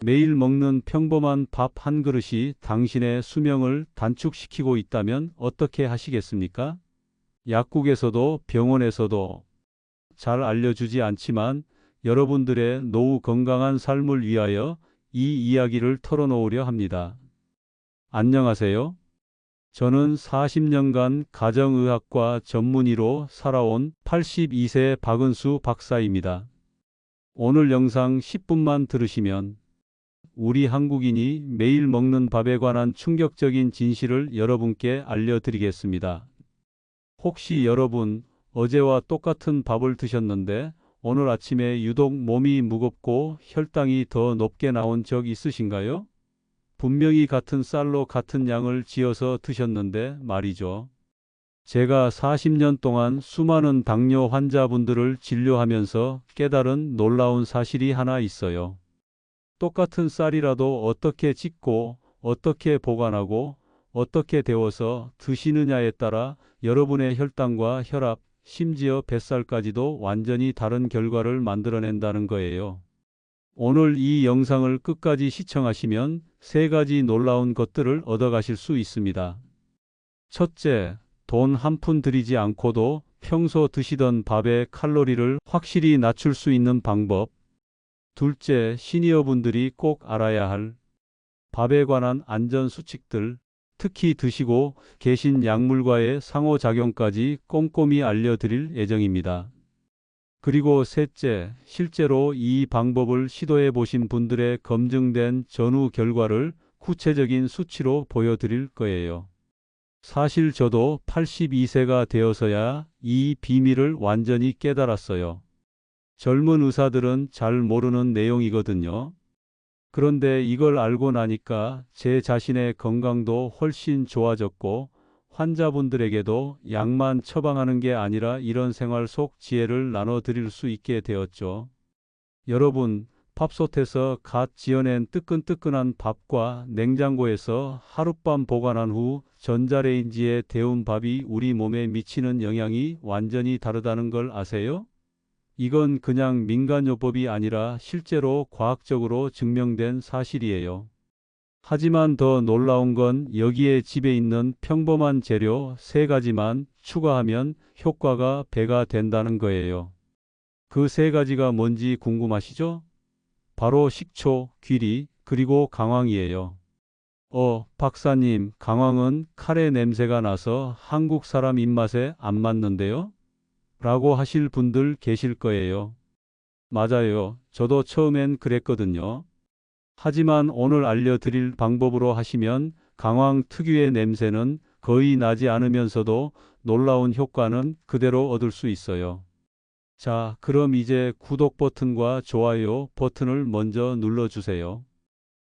매일 먹는 평범한 밥 한 그릇이 당신의 수명을 단축시키고 있다면 어떻게 하시겠습니까? 약국에서도 병원에서도 잘 알려주지 않지만 여러분들의 노후 건강한 삶을 위하여 이 이야기를 털어놓으려 합니다. 안녕하세요. 저는 40년간 가정의학과 전문의로 살아온 82세 박은수 박사입니다. 오늘 영상 10분만 들으시면 우리 한국인이 매일 먹는 밥에 관한 충격적인 진실을 여러분께 알려드리겠습니다. 혹시 여러분 어제와 똑같은 밥을 드셨는데 오늘 아침에 유독 몸이 무겁고 혈당이 더 높게 나온 적 있으신가요? 분명히 같은 쌀로 같은 양을 지어서 드셨는데 말이죠. 제가 40년 동안 수많은 당뇨 환자분들을 진료하면서 깨달은 놀라운 사실이 하나 있어요. 똑같은 쌀이라도 어떻게 찢고 어떻게 보관하고 어떻게 데워서 드시느냐에 따라 여러분의 혈당과 혈압, 심지어 뱃살까지도 완전히 다른 결과를 만들어낸다는 거예요. 오늘 이 영상을 끝까지 시청하시면 세 가지 놀라운 것들을 얻어가실 수 있습니다. 첫째, 돈 한 푼 들이지 않고도 평소 드시던 밥의 칼로리를 확실히 낮출 수 있는 방법. 둘째, 시니어분들이 꼭 알아야 할 밥에 관한 안전 수칙들, 특히 드시고 계신 약물과의 상호작용까지 꼼꼼히 알려드릴 예정입니다. 그리고 셋째, 실제로 이 방법을 시도해 보신 분들의 검증된 전후 결과를 구체적인 수치로 보여드릴 거예요. 사실 저도 82세가 되어서야 이 비밀을 완전히 깨달았어요. 젊은 의사들은 잘 모르는 내용이거든요. 그런데 이걸 알고 나니까 제 자신의 건강도 훨씬 좋아졌고 환자분들에게도 약만 처방하는 게 아니라 이런 생활 속 지혜를 나눠드릴 수 있게 되었죠. 여러분, 밥솥에서 갓 지어낸 뜨끈뜨끈한 밥과 냉장고에서 하룻밤 보관한 후 전자레인지에 데운 밥이 우리 몸에 미치는 영향이 완전히 다르다는 걸 아세요? 이건 그냥 민간요법이 아니라 실제로 과학적으로 증명된 사실이에요. 하지만 더 놀라운 건 여기에 집에 있는 평범한 재료 세 가지만 추가하면 효과가 배가 된다는 거예요. 그 세 가지가 뭔지 궁금하시죠? 바로 식초, 귀리, 그리고 강황이에요. 박사님, 강황은 카레 냄새가 나서 한국 사람 입맛에 안 맞는데요? 라고 하실 분들 계실 거예요. 맞아요. 저도 처음엔 그랬거든요. 하지만 오늘 알려드릴 방법으로 하시면 강황 특유의 냄새는 거의 나지 않으면서도 놀라운 효과는 그대로 얻을 수 있어요. 자, 그럼 이제 구독 버튼과 좋아요 버튼을 먼저 눌러주세요.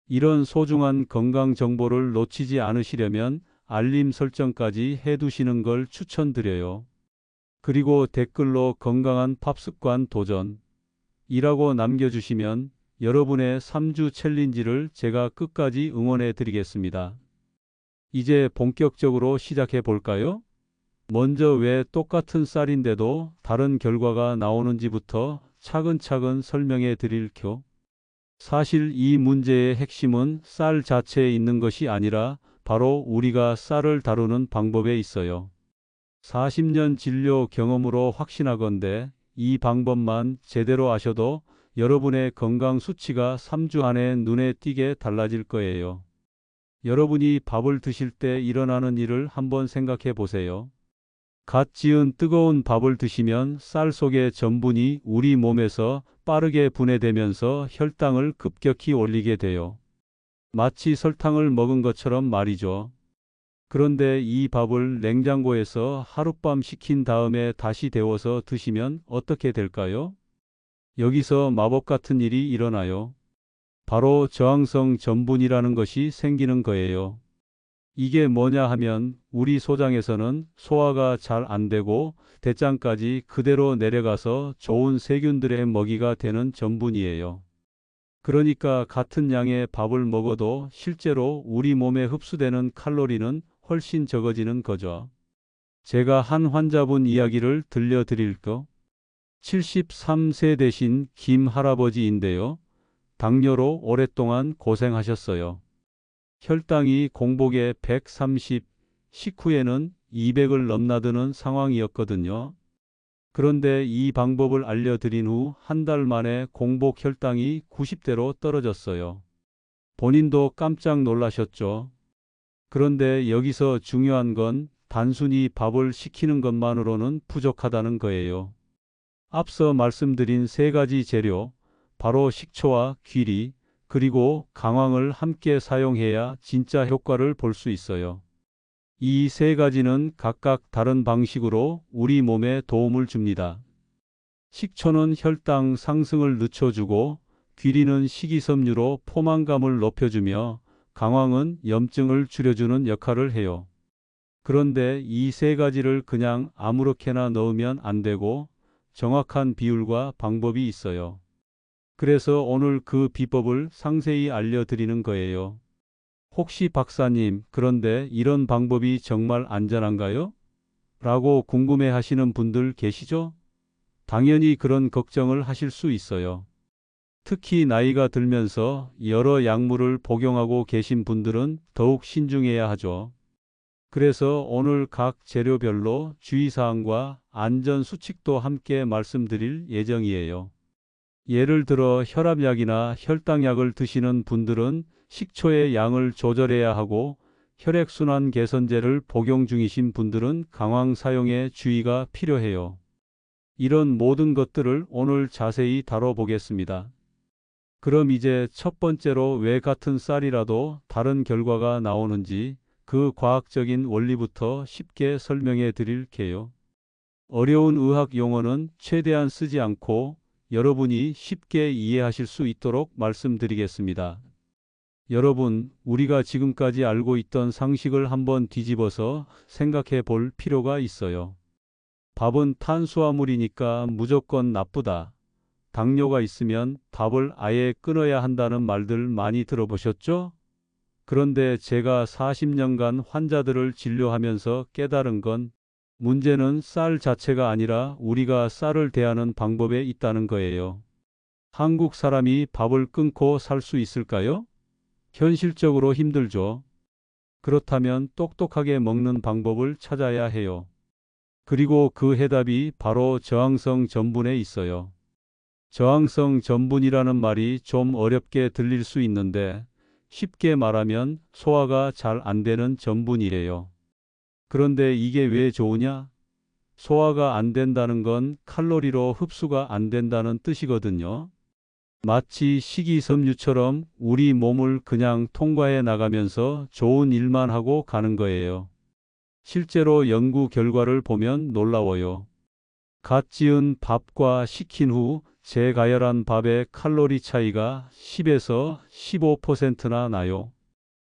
이런 소중한 건강 정보를 놓치지 않으시려면 알림 설정까지 해두시는 걸 추천드려요. 그리고 댓글로 건강한 밥 습관 도전이라고 남겨주시면 여러분의 3주 챌린지를 제가 끝까지 응원해 드리겠습니다. 이제 본격적으로 시작해 볼까요? 먼저 왜 똑같은 쌀인데도 다른 결과가 나오는지부터 차근차근 설명해 드릴게요. 사실 이 문제의 핵심은 쌀 자체에 있는 것이 아니라 바로 우리가 쌀을 다루는 방법에 있어요. 40년 진료 경험으로 확신하건대 이 방법만 제대로 아셔도 여러분의 건강 수치가 3주 안에 눈에 띄게 달라질 거예요. 여러분이 밥을 드실 때 일어나는 일을 한번 생각해 보세요. 갓 지은 뜨거운 밥을 드시면 쌀 속의 전분이 우리 몸에서 빠르게 분해되면서 혈당을 급격히 올리게 돼요. 마치 설탕을 먹은 것처럼 말이죠. 그런데 이 밥을 냉장고에서 하룻밤 식힌 다음에 다시 데워서 드시면 어떻게 될까요? 여기서 마법 같은 일이 일어나요. 바로 저항성 전분이라는 것이 생기는 거예요. 이게 뭐냐 하면 우리 소장에서는 소화가 잘 안 되고 대장까지 그대로 내려가서 좋은 세균들의 먹이가 되는 전분이에요. 그러니까 같은 양의 밥을 먹어도 실제로 우리 몸에 흡수되는 칼로리는 훨씬 적어지는 거죠. 제가 한 환자분 이야기를 들려드릴까? 73세 되신 김 할아버지인데요. 당뇨로 오랫동안 고생하셨어요. 혈당이 공복에 130, 식후에는 200을 넘나드는 상황이었거든요. 그런데 이 방법을 알려드린 후 한 달 만에 공복 혈당이 90대로 떨어졌어요. 본인도 깜짝 놀라셨죠? 그런데 여기서 중요한 건 단순히 밥을 시키는 것만으로는 부족하다는 거예요. 앞서 말씀드린 세 가지 재료, 바로 식초와 귀리, 그리고 강황을 함께 사용해야 진짜 효과를 볼 수 있어요. 이 세 가지는 각각 다른 방식으로 우리 몸에 도움을 줍니다. 식초는 혈당 상승을 늦춰주고, 귀리는 식이섬유로 포만감을 높여주며, 강황은 염증을 줄여주는 역할을 해요. 그런데 이 세 가지를 그냥 아무렇게나 넣으면 안 되고 정확한 비율과 방법이 있어요. 그래서 오늘 그 비법을 상세히 알려드리는 거예요. 혹시 박사님, 그런데 이런 방법이 정말 안전한가요? 라고 궁금해 하시는 분들 계시죠? 당연히 그런 걱정을 하실 수 있어요. 특히 나이가 들면서 여러 약물을 복용하고 계신 분들은 더욱 신중해야 하죠. 그래서 오늘 각 재료별로 주의사항과 안전수칙도 함께 말씀드릴 예정이에요. 예를 들어 혈압약이나 혈당약을 드시는 분들은 식초의 양을 조절해야 하고, 혈액순환 개선제를 복용 중이신 분들은 강황 사용에 주의가 필요해요. 이런 모든 것들을 오늘 자세히 다뤄보겠습니다. 그럼 이제 첫 번째로 왜 같은 쌀이라도 다른 결과가 나오는지 그 과학적인 원리부터 쉽게 설명해 드릴게요. 어려운 의학 용어는 최대한 쓰지 않고 여러분이 쉽게 이해하실 수 있도록 말씀드리겠습니다. 여러분, 우리가 지금까지 알고 있던 상식을 한번 뒤집어서 생각해 볼 필요가 있어요. 밥은 탄수화물이니까 무조건 나쁘다. 당뇨가 있으면 밥을 아예 끊어야 한다는 말들 많이 들어보셨죠? 그런데 제가 40년간 환자들을 진료하면서 깨달은 건, 문제는 쌀 자체가 아니라 우리가 쌀을 대하는 방법에 있다는 거예요. 한국 사람이 밥을 끊고 살 수 있을까요? 현실적으로 힘들죠. 그렇다면 똑똑하게 먹는 방법을 찾아야 해요. 그리고 그 해답이 바로 저항성 전분에 있어요. 저항성 전분이라는 말이 좀 어렵게 들릴 수 있는데, 쉽게 말하면 소화가 잘 안 되는 전분이래요. 그런데 이게 왜 좋으냐? 소화가 안 된다는 건 칼로리로 흡수가 안 된다는 뜻이거든요. 마치 식이섬유처럼 우리 몸을 그냥 통과해 나가면서 좋은 일만 하고 가는 거예요. 실제로 연구 결과를 보면 놀라워요. 갓 지은 밥과 식힌 후 재가열한 밥의 칼로리 차이가 10에서 15%나 나요.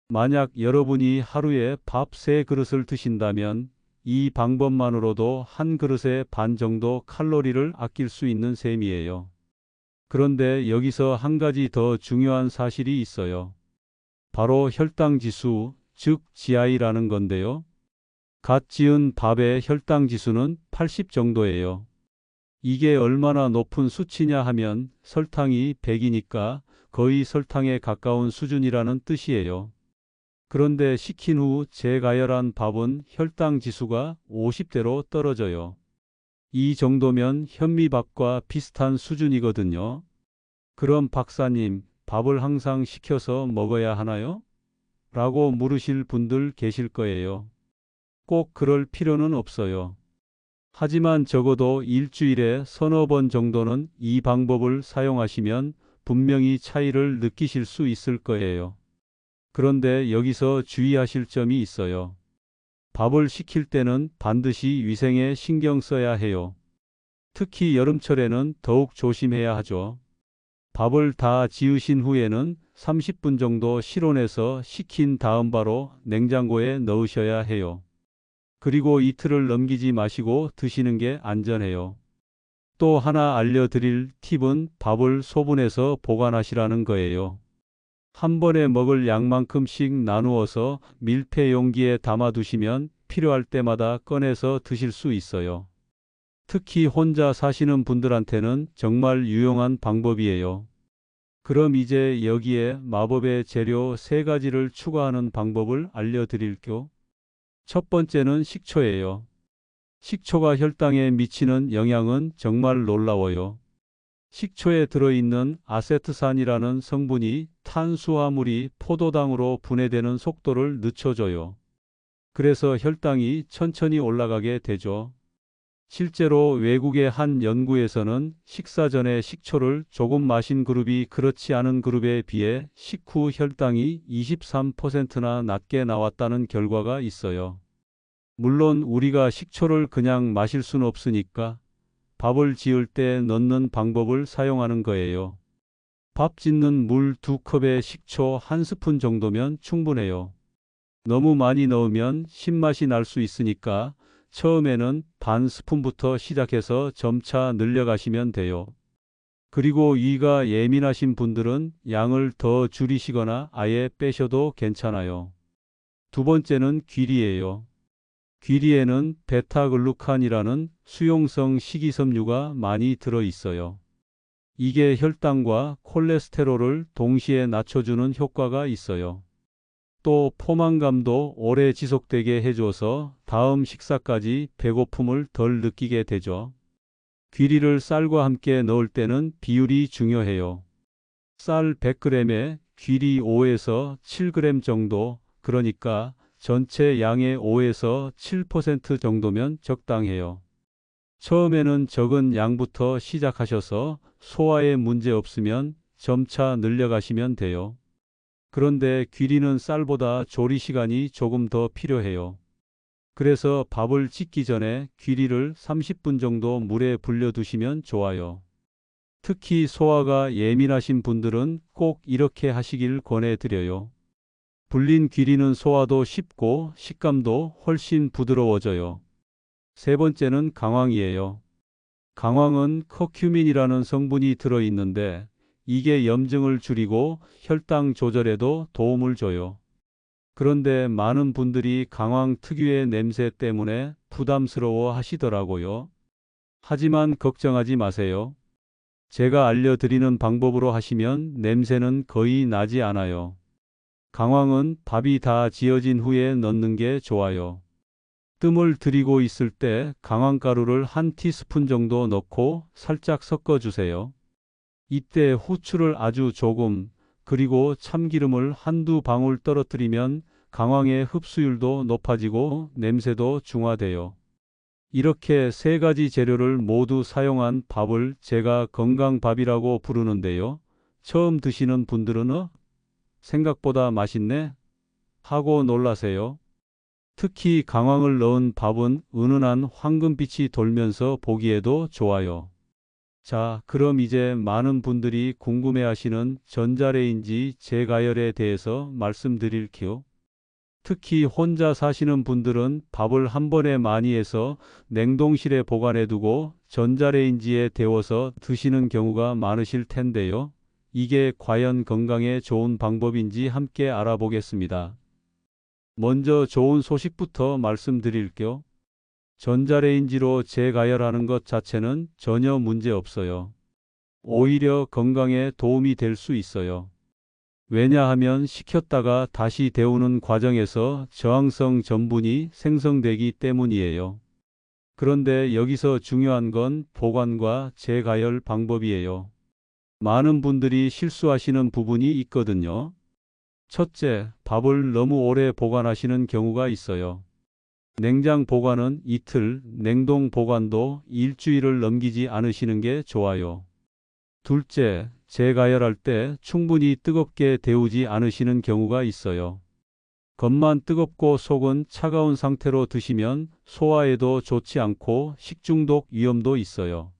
만약 여러분이 하루에 밥 3그릇을 드신다면 이 방법만으로도 한 그릇의 반 정도 칼로리를 아낄 수 있는 셈이에요. 그런데 여기서 한 가지 더 중요한 사실이 있어요. 바로 혈당 지수, 즉 GI라는 건데요. 갓 지은 밥의 혈당 지수는 80 정도예요. 이게 얼마나 높은 수치냐 하면 설탕이 100이니까 거의 설탕에 가까운 수준이라는 뜻이에요. 그런데 식힌 후 재가열한 밥은 혈당 지수가 50대로 떨어져요. 이 정도면 현미밥과 비슷한 수준이거든요. 그럼 박사님, 밥을 항상 식혀서 먹어야 하나요? 라고 물으실 분들 계실 거예요. 꼭 그럴 필요는 없어요. 하지만 적어도 일주일에 서너 번 정도는 이 방법을 사용하시면 분명히 차이를 느끼실 수 있을 거예요. 그런데 여기서 주의하실 점이 있어요. 밥을 식힐 때는 반드시 위생에 신경 써야 해요. 특히 여름철에는 더욱 조심해야 하죠. 밥을 다 지으신 후에는 30분 정도 실온에서 식힌 다음 바로 냉장고에 넣으셔야 해요. 그리고 이틀을 넘기지 마시고 드시는 게 안전해요. 또 하나 알려드릴 팁은 밥을 소분해서 보관하시라는 거예요. 한 번에 먹을 양만큼씩 나누어서 밀폐 용기에 담아 두시면 필요할 때마다 꺼내서 드실 수 있어요. 특히 혼자 사시는 분들한테는 정말 유용한 방법이에요. 그럼 이제 여기에 마법의 재료 3가지를 추가하는 방법을 알려드릴게요. 첫 번째는 식초예요. 식초가 혈당에 미치는 영향은 정말 놀라워요. 식초에 들어있는 아세트산이라는 성분이 탄수화물이 포도당으로 분해되는 속도를 늦춰줘요. 그래서 혈당이 천천히 올라가게 되죠. 실제로 외국의 한 연구에서는 식사 전에 식초를 조금 마신 그룹이 그렇지 않은 그룹에 비해 식후 혈당이 23%나 낮게 나왔다는 결과가 있어요. 물론 우리가 식초를 그냥 마실 수는 없으니까 밥을 지을 때 넣는 방법을 사용하는 거예요. 밥 짓는 물 2컵에 식초 1스푼 정도면 충분해요. 너무 많이 넣으면 신맛이 날 수 있으니까 처음에는 반 스푼부터 시작해서 점차 늘려가시면 돼요. 그리고 위가 예민하신 분들은 양을 더 줄이시거나 아예 빼셔도 괜찮아요. 두 번째는 귀리예요. 귀리에는 베타글루칸이라는 수용성 식이섬유가 많이 들어 있어요. 이게 혈당과 콜레스테롤을 동시에 낮춰주는 효과가 있어요. 또 포만감도 오래 지속되게 해줘서 다음 식사까지 배고픔을 덜 느끼게 되죠. 귀리를 쌀과 함께 넣을 때는 비율이 중요해요. 쌀 100g에 귀리 5에서 7g 정도, 그러니까 전체 양의 5에서 7% 정도면 적당해요. 처음에는 적은 양부터 시작하셔서 소화에 문제 없으면 점차 늘려가시면 돼요. 그런데 귀리는 쌀보다 조리 시간이 조금 더 필요해요. 그래서 밥을 짓기 전에 귀리를 30분 정도 물에 불려두시면 좋아요. 특히 소화가 예민하신 분들은 꼭 이렇게 하시길 권해드려요. 불린 귀리는 소화도 쉽고 식감도 훨씬 부드러워져요. 세 번째는 강황이에요. 강황은 커큐민이라는 성분이 들어있는데 이게 염증을 줄이고 혈당 조절에도 도움을 줘요. 그런데 많은 분들이 강황 특유의 냄새 때문에 부담스러워 하시더라고요. 하지만 걱정하지 마세요. 제가 알려드리는 방법으로 하시면 냄새는 거의 나지 않아요. 강황은 밥이 다 지어진 후에 넣는 게 좋아요. 뜸을 들이고 있을 때 강황가루를 1티스푼 정도 넣고 살짝 섞어주세요. 이때 후추를 아주 조금, 그리고 참기름을 한두 방울 떨어뜨리면 강황의 흡수율도 높아지고 냄새도 중화돼요. 이렇게 3가지 재료를 모두 사용한 밥을 제가 건강밥이라고 부르는데요. 처음 드시는 분들은 생각보다 맛있네? 하고 놀라세요. 특히 강황을 넣은 밥은 은은한 황금빛이 돌면서 보기에도 좋아요. 자, 그럼 이제 많은 분들이 궁금해하시는 전자레인지 재가열에 대해서 말씀드릴게요. 특히 혼자 사시는 분들은 밥을 한 번에 많이 해서 냉동실에 보관해두고 전자레인지에 데워서 드시는 경우가 많으실 텐데요. 이게 과연 건강에 좋은 방법인지 함께 알아보겠습니다. 먼저 좋은 소식부터 말씀드릴게요. 전자레인지로 재가열하는 것 자체는 전혀 문제 없어요. 오히려 건강에 도움이 될 수 있어요. 왜냐하면 식혔다가 다시 데우는 과정에서 저항성 전분이 생성되기 때문이에요. 그런데 여기서 중요한 건 보관과 재가열 방법이에요. 많은 분들이 실수하시는 부분이 있거든요. 첫째, 밥을 너무 오래 보관하시는 경우가 있어요. 냉장 보관은 이틀, 냉동 보관도 일주일을 넘기지 않으시는 게 좋아요. 둘째, 재가열할 때 충분히 뜨겁게 데우지 않으시는 경우가 있어요. 겉만 뜨겁고 속은 차가운 상태로 드시면 소화에도 좋지 않고 식중독 위험도 있어요.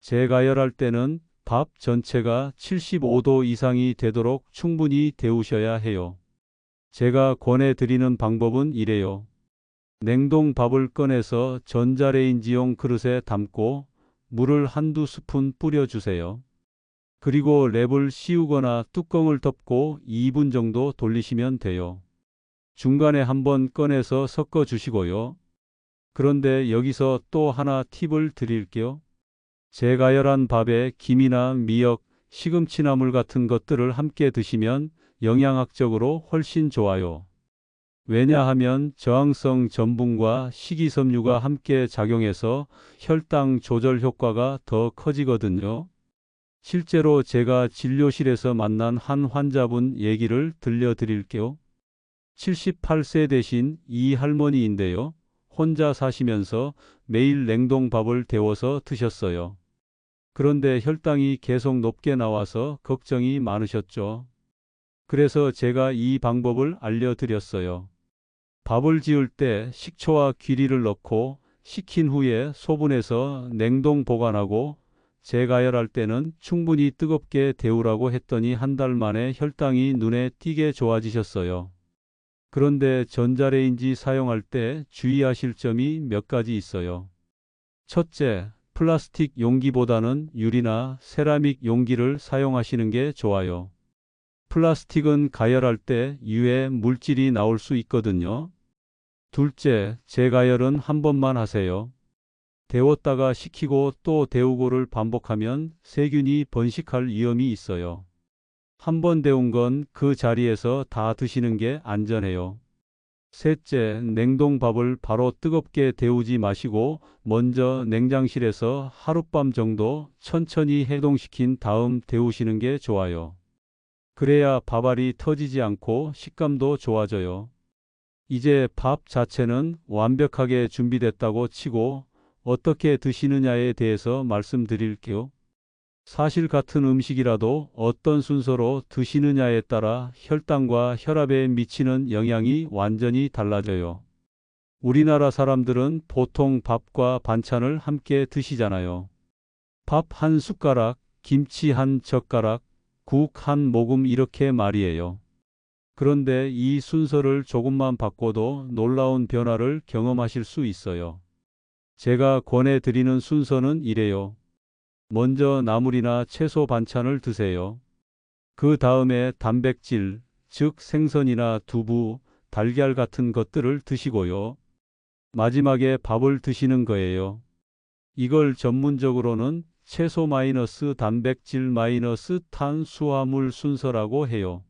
재가열할 때는 밥 전체가 75도 이상이 되도록 충분히 데우셔야 해요. 제가 권해드리는 방법은 이래요. 냉동 밥을 꺼내서 전자레인지용 그릇에 담고 물을 한두 스푼 뿌려주세요. 그리고 랩을 씌우거나 뚜껑을 덮고 2분 정도 돌리시면 돼요. 중간에 한번 꺼내서 섞어 주시고요. 그런데 여기서 또 하나 팁을 드릴게요. 재가열한 밥에 김이나 미역, 시금치나물 같은 것들을 함께 드시면 영양학적으로 훨씬 좋아요. 왜냐하면 저항성 전분과 식이섬유가 함께 작용해서 혈당 조절 효과가 더 커지거든요. 실제로 제가 진료실에서 만난 한 환자분 얘기를 들려드릴게요. 78세 되신 이 할머니인데요. 혼자 사시면서 매일 냉동밥을 데워서 드셨어요. 그런데 혈당이 계속 높게 나와서 걱정이 많으셨죠. 그래서 제가 이 방법을 알려드렸어요. 밥을 지을 때 식초와 귀리를 넣고 식힌 후에 소분해서 냉동 보관하고 재가열할 때는 충분히 뜨겁게 데우라고 했더니 한 달 만에 혈당이 눈에 띄게 좋아지셨어요. 그런데 전자레인지 사용할 때 주의하실 점이 몇 가지 있어요. 첫째, 플라스틱 용기보다는 유리나 세라믹 용기를 사용하시는 게 좋아요. 플라스틱은 가열할 때 유해 물질이 나올 수 있거든요. 둘째, 재가열은 한 번만 하세요. 데웠다가 식히고 또 데우고를 반복하면 세균이 번식할 위험이 있어요. 한 번 데운 건 그 자리에서 다 드시는 게 안전해요. 셋째, 냉동밥을 바로 뜨겁게 데우지 마시고 먼저 냉장실에서 하룻밤 정도 천천히 해동시킨 다음 데우시는 게 좋아요. 그래야 밥알이 터지지 않고 식감도 좋아져요. 이제 밥 자체는 완벽하게 준비됐다고 치고 어떻게 드시느냐에 대해서 말씀드릴게요. 사실 같은 음식이라도 어떤 순서로 드시느냐에 따라 혈당과 혈압에 미치는 영향이 완전히 달라져요. 우리나라 사람들은 보통 밥과 반찬을 함께 드시잖아요. 밥 한 숟가락, 김치 한 젓가락, 국 한 모금 이렇게 말이에요. 그런데 이 순서를 조금만 바꿔도 놀라운 변화를 경험하실 수 있어요. 제가 권해드리는 순서는 이래요. 먼저 나물이나 채소 반찬을 드세요. 그 다음에 단백질, 즉 생선이나 두부, 달걀 같은 것들을 드시고요. 마지막에 밥을 드시는 거예요. 이걸 전문적으로는 채소 마이너스 단백질 마이너스 탄수화물 순서라고 해요.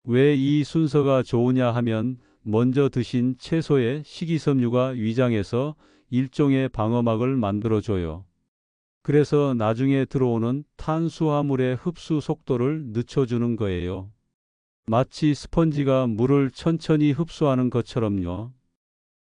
왜 이 순서가 좋으냐 하면 먼저 드신 채소의 식이섬유가 위장에서 일종의 방어막을 만들어줘요. 그래서 나중에 들어오는 탄수화물의 흡수 속도를 늦춰주는 거예요. 마치 스펀지가 물을 천천히 흡수하는 것처럼요.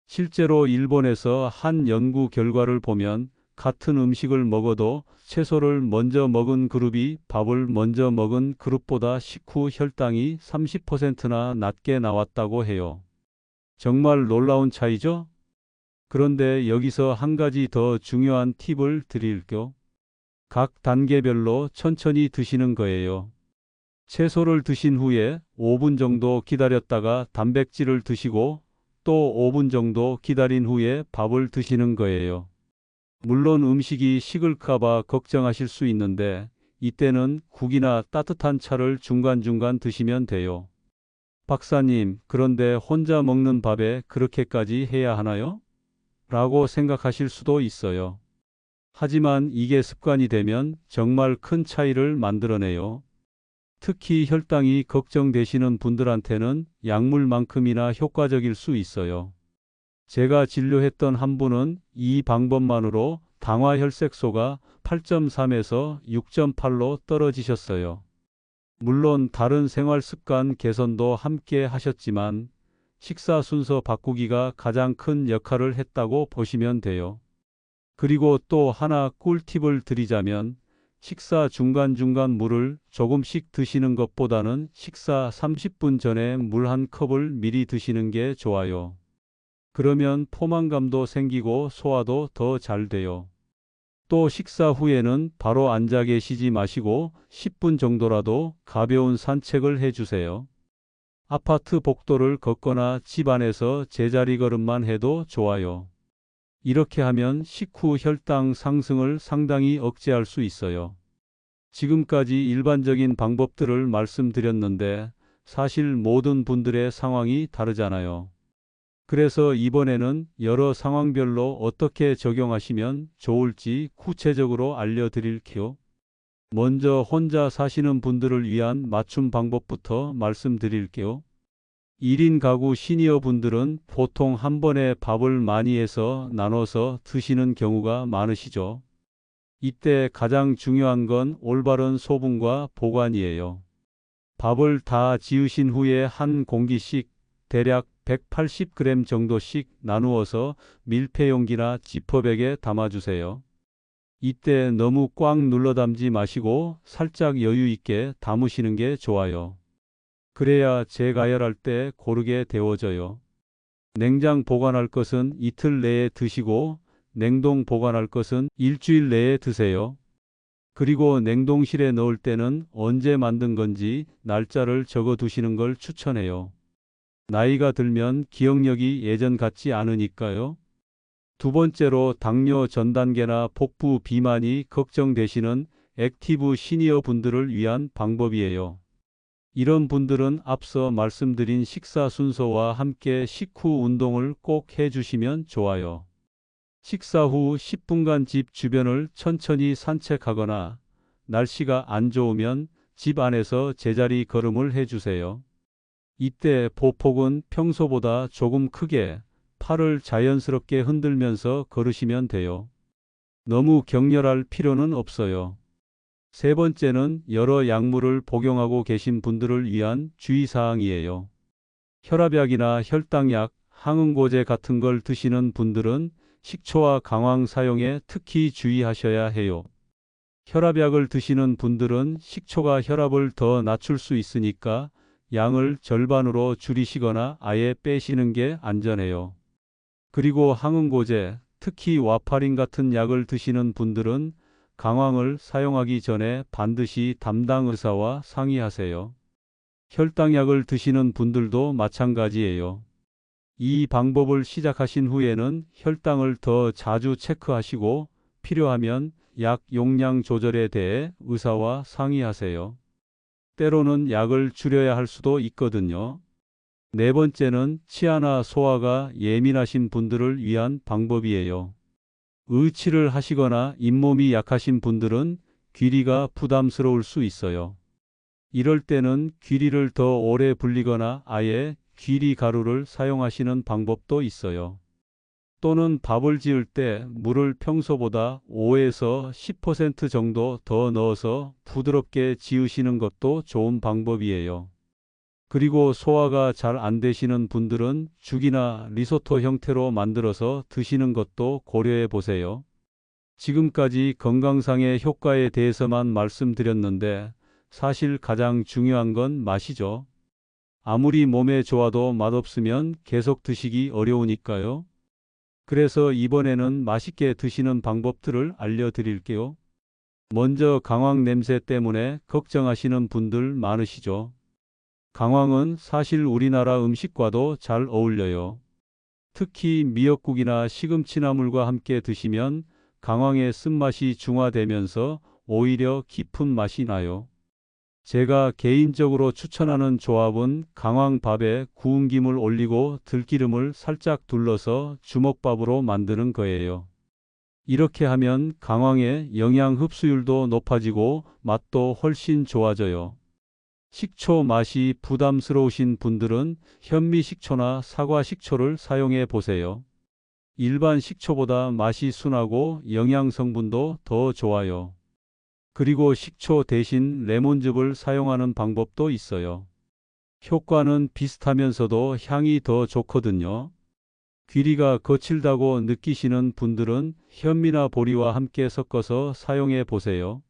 실제로 일본에서 한 연구 결과를 보면 같은 음식을 먹어도 채소를 먼저 먹은 그룹이 밥을 먼저 먹은 그룹보다 식후 혈당이 30%나 낮게 나왔다고 해요. 정말 놀라운 차이죠? 그런데 여기서 한 가지 더 중요한 팁을 드릴게요. 각 단계별로 천천히 드시는 거예요. 채소를 드신 후에 5분 정도 기다렸다가 단백질을 드시고 또 5분 정도 기다린 후에 밥을 드시는 거예요. 물론 음식이 식을까봐 걱정하실 수 있는데 이때는 국이나 따뜻한 차를 중간중간 드시면 돼요. 박사님, 그런데 혼자 먹는 밥에 그렇게까지 해야 하나요? 라고 생각하실 수도 있어요. 하지만 이게 습관이 되면 정말 큰 차이를 만들어내요. 특히 혈당이 걱정되시는 분들한테는 약물만큼이나 효과적일 수 있어요. 제가 진료했던 한 분은 이 방법만으로 당화혈색소가 8.3에서 6.8로 떨어지셨어요. 물론 다른 생활 습관 개선도 함께 하셨지만 식사 순서 바꾸기가 가장 큰 역할을 했다고 보시면 돼요. 그리고 또 하나 꿀팁을 드리자면 식사 중간중간 물을 조금씩 드시는 것보다는 식사 30분 전에 물 한 컵을 미리 드시는 게 좋아요. 그러면 포만감도 생기고 소화도 더 잘 돼요. 또 식사 후에는 바로 앉아 계시지 마시고 10분 정도라도 가벼운 산책을 해주세요. 아파트 복도를 걷거나 집 안에서 제자리 걸음만 해도 좋아요. 이렇게 하면 식후 혈당 상승을 상당히 억제할 수 있어요. 지금까지 일반적인 방법들을 말씀드렸는데 사실 모든 분들의 상황이 다르잖아요. 그래서 이번에는 여러 상황별로 어떻게 적용하시면 좋을지 구체적으로 알려드릴게요. 먼저 혼자 사시는 분들을 위한 맞춤 방법부터 말씀드릴게요. 1인 가구 시니어 분들은 보통 한 번에 밥을 많이 해서 나눠서 드시는 경우가 많으시죠. 이때 가장 중요한 건 올바른 소분과 보관이에요. 밥을 다 지으신 후에 한 공기씩 대략 180g 정도씩 나누어서 밀폐용기나 지퍼백에 담아주세요. 이때 너무 꽉 눌러 담지 마시고 살짝 여유 있게 담으시는 게 좋아요. 그래야 재가열할 때 고르게 데워져요. 냉장 보관할 것은 이틀 내에 드시고 냉동 보관할 것은 일주일 내에 드세요. 그리고 냉동실에 넣을 때는 언제 만든 건지 날짜를 적어 두시는 걸 추천해요. 나이가 들면 기억력이 예전 같지 않으니까요. 두 번째로 당뇨 전 단계나 복부 비만이 걱정되시는 액티브 시니어 분들을 위한 방법이에요. 이런 분들은 앞서 말씀드린 식사 순서와 함께 식후 운동을 꼭 해주시면 좋아요. 식사 후 10분간 집 주변을 천천히 산책하거나 날씨가 안 좋으면 집 안에서 제자리 걸음을 해주세요. 이때 보폭은 평소보다 조금 크게 팔을 자연스럽게 흔들면서 걸으시면 돼요. 너무 격렬할 필요는 없어요. 세 번째는 여러 약물을 복용하고 계신 분들을 위한 주의사항이에요. 혈압약이나 혈당약, 항응고제 같은 걸 드시는 분들은 식초와 강황 사용에 특히 주의하셔야 해요. 혈압약을 드시는 분들은 식초가 혈압을 더 낮출 수 있으니까 양을 절반으로 줄이시거나 아예 빼시는 게 안전해요. 그리고 항응고제, 특히 와파린 같은 약을 드시는 분들은 강황을 사용하기 전에 반드시 담당 의사와 상의하세요. 혈당약을 드시는 분들도 마찬가지예요. 이 방법을 시작하신 후에는 혈당을 더 자주 체크하시고 필요하면 약 용량 조절에 대해 의사와 상의하세요. 때로는 약을 줄여야 할 수도 있거든요. 네 번째는 치아나 소화가 예민하신 분들을 위한 방법이에요. 의치를 하시거나 잇몸이 약하신 분들은 귀리가 부담스러울 수 있어요. 이럴 때는 귀리를 더 오래 불리거나 아예 귀리 가루를 사용하시는 방법도 있어요. 또는 밥을 지을 때 물을 평소보다 5에서 10% 정도 더 넣어서 부드럽게 지으시는 것도 좋은 방법이에요. 그리고 소화가 잘 안 되시는 분들은 죽이나 리소토 형태로 만들어서 드시는 것도 고려해 보세요. 지금까지 건강상의 효과에 대해서만 말씀드렸는데 사실 가장 중요한 건 맛이죠. 아무리 몸에 좋아도 맛없으면 계속 드시기 어려우니까요. 그래서 이번에는 맛있게 드시는 방법들을 알려드릴게요. 먼저 강황 냄새 때문에 걱정하시는 분들 많으시죠. 강황은 사실 우리나라 음식과도 잘 어울려요. 특히 미역국이나 시금치나물과 함께 드시면 강황의 쓴맛이 중화되면서 오히려 깊은 맛이 나요. 제가 개인적으로 추천하는 조합은 강황밥에 구운 김을 올리고 들기름을 살짝 둘러서 주먹밥으로 만드는 거예요. 이렇게 하면 강황의 영양 흡수율도 높아지고 맛도 훨씬 좋아져요. 식초 맛이 부담스러우신 분들은 현미식초나 사과식초를 사용해 보세요. 일반 식초보다 맛이 순하고 영양 성분도 더 좋아요. 그리고 식초 대신 레몬즙을 사용하는 방법도 있어요. 효과는 비슷하면서도 향이 더 좋거든요. 귀리가 거칠다고 느끼시는 분들은 현미나 보리와 함께 섞어서 사용해 보세요.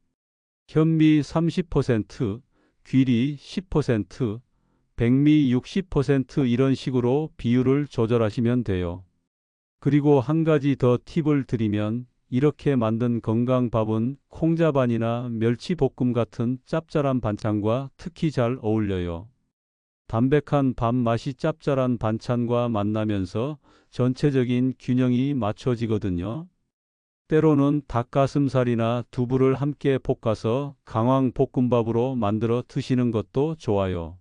현미 30%, 귀리 10%, 백미 60% 이런 식으로 비율을 조절하시면 돼요. 그리고 한 가지 더 팁을 드리면 이렇게 만든 건강밥은 콩자반이나 멸치볶음 같은 짭짤한 반찬과 특히 잘 어울려요. 담백한 밥 맛이 짭짤한 반찬과 만나면서 전체적인 균형이 맞춰지거든요. 때로는 닭가슴살이나 두부를 함께 볶아서 강황 볶음밥으로 만들어 드시는 것도 좋아요.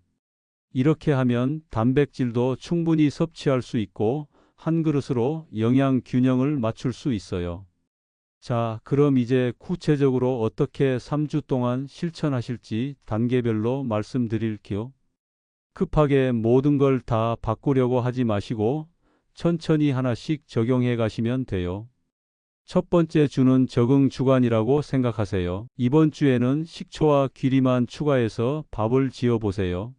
이렇게 하면 단백질도 충분히 섭취할 수 있고 한 그릇으로 영양 균형을 맞출 수 있어요. 자, 그럼 이제 구체적으로 어떻게 3주 동안 실천하실지 단계별로 말씀드릴게요. 급하게 모든 걸 다 바꾸려고 하지 마시고 천천히 하나씩 적용해 가시면 돼요. 첫 번째 주는 적응 주간이라고 생각하세요. 이번 주에는 식초와 귀리만 추가해서 밥을 지어 보세요.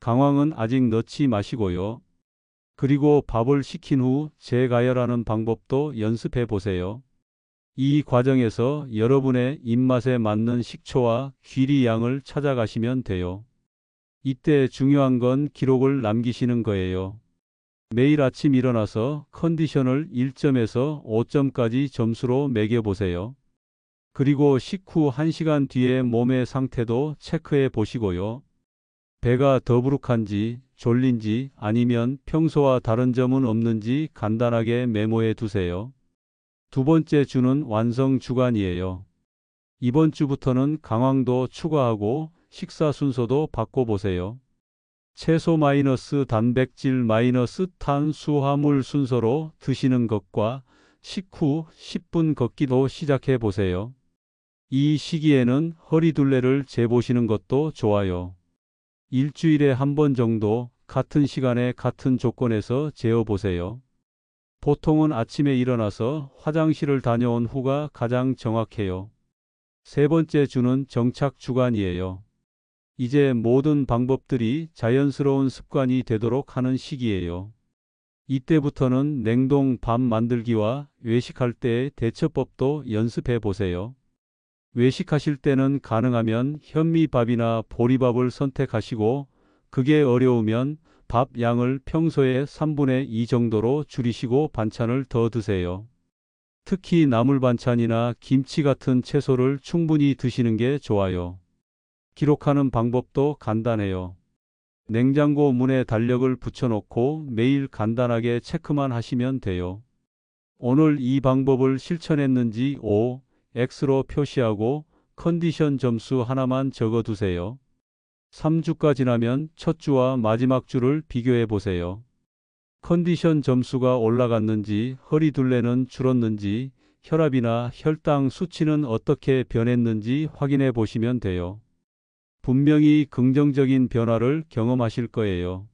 강황은 아직 넣지 마시고요. 그리고 밥을 식힌 후 재가열하는 방법도 연습해 보세요. 이 과정에서 여러분의 입맛에 맞는 식초와 귀리 양을 찾아가시면 돼요. 이때 중요한 건 기록을 남기시는 거예요. 매일 아침 일어나서 컨디션을 1점에서 5점까지 점수로 매겨보세요. 그리고 식후 1시간 뒤에 몸의 상태도 체크해 보시고요. 배가 더부룩한지, 졸린지 아니면 평소와 다른 점은 없는지 간단하게 메모해 두세요. 두 번째 주는 완성 주간이에요. 이번 주부터는 강황도 추가하고 식사 순서도 바꿔보세요. 채소 마이너스 단백질 마이너스 탄수화물 순서로 드시는 것과 식후 10분 걷기도 시작해 보세요. 이 시기에는 허리둘레를 재보시는 것도 좋아요. 일주일에 한 번 정도 같은 시간에 같은 조건에서 재어보세요. 보통은 아침에 일어나서 화장실을 다녀온 후가 가장 정확해요. 세 번째 주는 정착 주간이에요. 이제 모든 방법들이 자연스러운 습관이 되도록 하는 시기예요. 이때부터는 냉동 밥 만들기와 외식할 때의 대처법도 연습해 보세요. 외식하실 때는 가능하면 현미밥이나 보리밥을 선택하시고 그게 어려우면 밥 양을 평소의 3분의 2 정도로 줄이시고 반찬을 더 드세요. 특히 나물 반찬이나 김치 같은 채소를 충분히 드시는 게 좋아요. 기록하는 방법도 간단해요. 냉장고 문에 달력을 붙여놓고 매일 간단하게 체크만 하시면 돼요. 오늘 이 방법을 실천했는지 O, X로 표시하고 컨디션 점수 하나만 적어두세요. 3주가 지나면 첫 주와 마지막 주를 비교해 보세요. 컨디션 점수가 올라갔는지, 허리둘레는 줄었는지, 혈압이나 혈당 수치는 어떻게 변했는지 확인해 보시면 돼요. 분명히 긍정적인 변화를 경험하실 거예요.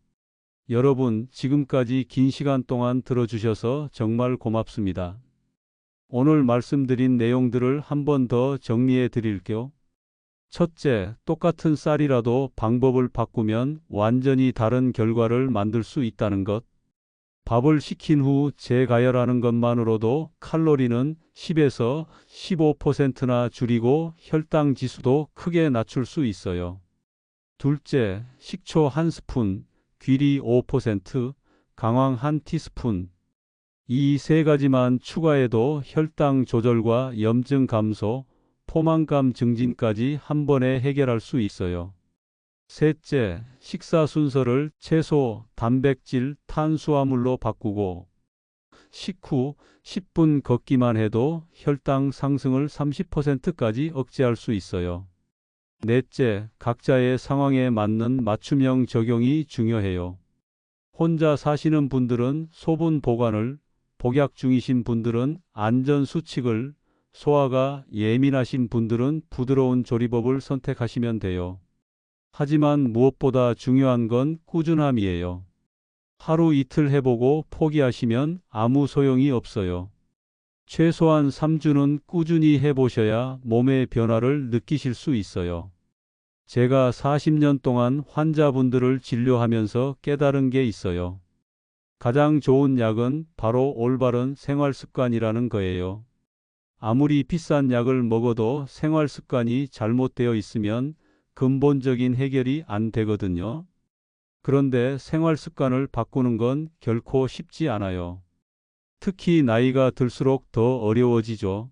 여러분, 지금까지 긴 시간 동안 들어주셔서 정말 고맙습니다. 오늘 말씀드린 내용들을 한 번 더 정리해 드릴게요. 첫째, 똑같은 쌀이라도 방법을 바꾸면 완전히 다른 결과를 만들 수 있다는 것. 밥을 식힌 후 재가열하는 것만으로도 칼로리는 10에서 15%나 줄이고 혈당 지수도 크게 낮출 수 있어요. 둘째, 식초 1스푼, 귀리 5%, 강황 1티스푼. 이 세 가지만 추가해도 혈당 조절과 염증 감소, 포만감 증진까지 한 번에 해결할 수 있어요. 셋째, 식사 순서를 채소, 단백질, 탄수화물로 바꾸고 식후 10분 걷기만 해도 혈당 상승을 30%까지 억제할 수 있어요. 넷째, 각자의 상황에 맞는 맞춤형 적용이 중요해요. 혼자 사시는 분들은 소분 보관을, 복약 중이신 분들은 안전 수칙을, 소화가 예민하신 분들은 부드러운 조리법을 선택하시면 돼요. 하지만 무엇보다 중요한 건 꾸준함이에요. 하루 이틀 해보고 포기하시면 아무 소용이 없어요. 최소한 3주는 꾸준히 해보셔야 몸의 변화를 느끼실 수 있어요. 제가 40년 동안 환자분들을 진료하면서 깨달은 게 있어요. 가장 좋은 약은 바로 올바른 생활 습관이라는 거예요. 아무리 비싼 약을 먹어도 생활 습관이 잘못되어 있으면 근본적인 해결이 안 되거든요. 그런데 생활 습관을 바꾸는 건 결코 쉽지 않아요. 특히 나이가 들수록 더 어려워지죠.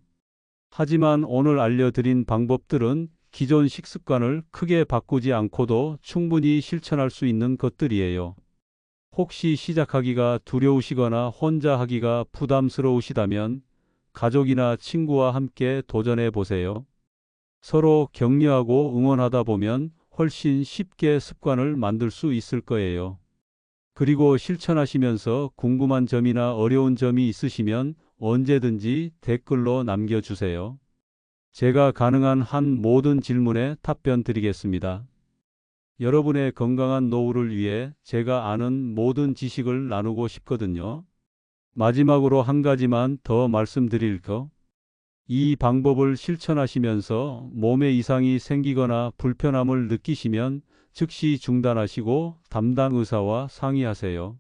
하지만 오늘 알려드린 방법들은 기존 식습관을 크게 바꾸지 않고도 충분히 실천할 수 있는 것들이에요. 혹시 시작하기가 두려우시거나 혼자 하기가 부담스러우시다면 가족이나 친구와 함께 도전해 보세요. 서로 격려하고 응원하다 보면 훨씬 쉽게 습관을 만들 수 있을 거예요. 그리고 실천하시면서 궁금한 점이나 어려운 점이 있으시면 언제든지 댓글로 남겨주세요. 제가 가능한 한 모든 질문에 답변 드리겠습니다. 여러분의 건강한 노후를 위해 제가 아는 모든 지식을 나누고 싶거든요. 마지막으로 한 가지만 더 말씀드릴 거. 이 방법을 실천하시면서 몸에 이상이 생기거나 불편함을 느끼시면 즉시 중단하시고 담당 의사와 상의하세요.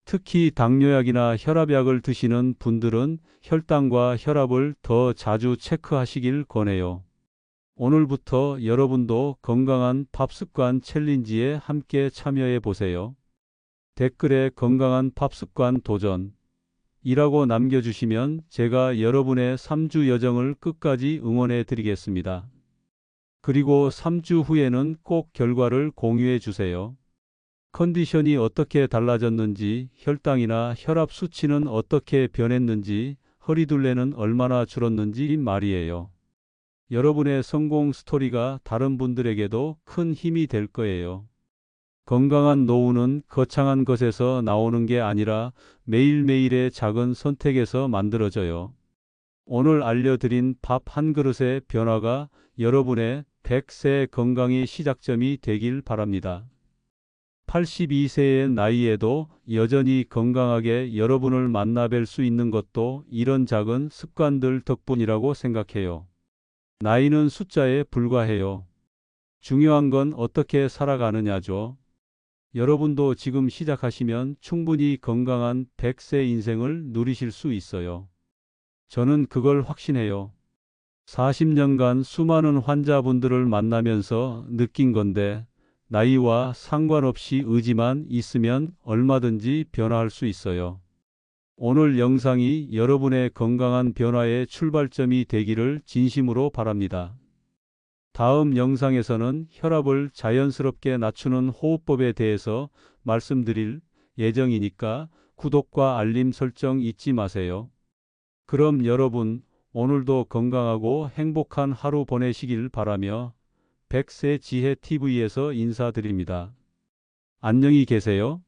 특히 당뇨약이나 혈압약을 드시는 분들은 혈당과 혈압을 더 자주 체크하시길 권해요. 오늘부터 여러분도 건강한 밥 습관 챌린지에 함께 참여해 보세요. 댓글에 건강한 밥 습관 도전이라고 남겨주시면 제가 여러분의 3주 여정을 끝까지 응원해 드리겠습니다. 그리고 3주 후에는 꼭 결과를 공유해 주세요. 컨디션이 어떻게 달라졌는지, 혈당이나 혈압 수치는 어떻게 변했는지, 허리둘레는 얼마나 줄었는지 말이에요. 여러분의 성공 스토리가 다른 분들에게도 큰 힘이 될 거예요. 건강한 노후는 거창한 것에서 나오는 게 아니라 매일매일의 작은 선택에서 만들어져요. 오늘 알려드린 밥 한 그릇의 변화가 여러분의 100세 건강의 시작점이 되길 바랍니다. 82세의 나이에도 여전히 건강하게 여러분을 만나뵐 수 있는 것도 이런 작은 습관들 덕분이라고 생각해요. 나이는 숫자에 불과해요. 중요한 건 어떻게 살아가느냐죠. 여러분도 지금 시작하시면 충분히 건강한 100세 인생을 누리실 수 있어요. 저는 그걸 확신해요. 40년간 수많은 환자분들을 만나면서 느낀 건데, 나이와 상관없이 의지만 있으면 얼마든지 변화할 수 있어요. 오늘 영상이 여러분의 건강한 변화의 출발점이 되기를 진심으로 바랍니다. 다음 영상에서는 혈압을 자연스럽게 낮추는 호흡법에 대해서 말씀드릴 예정이니까 구독과 알림 설정 잊지 마세요. 그럼 여러분, 오늘도 건강하고 행복한 하루 보내시길 바라며 100세 지혜 TV에서 인사드립니다. 안녕히 계세요.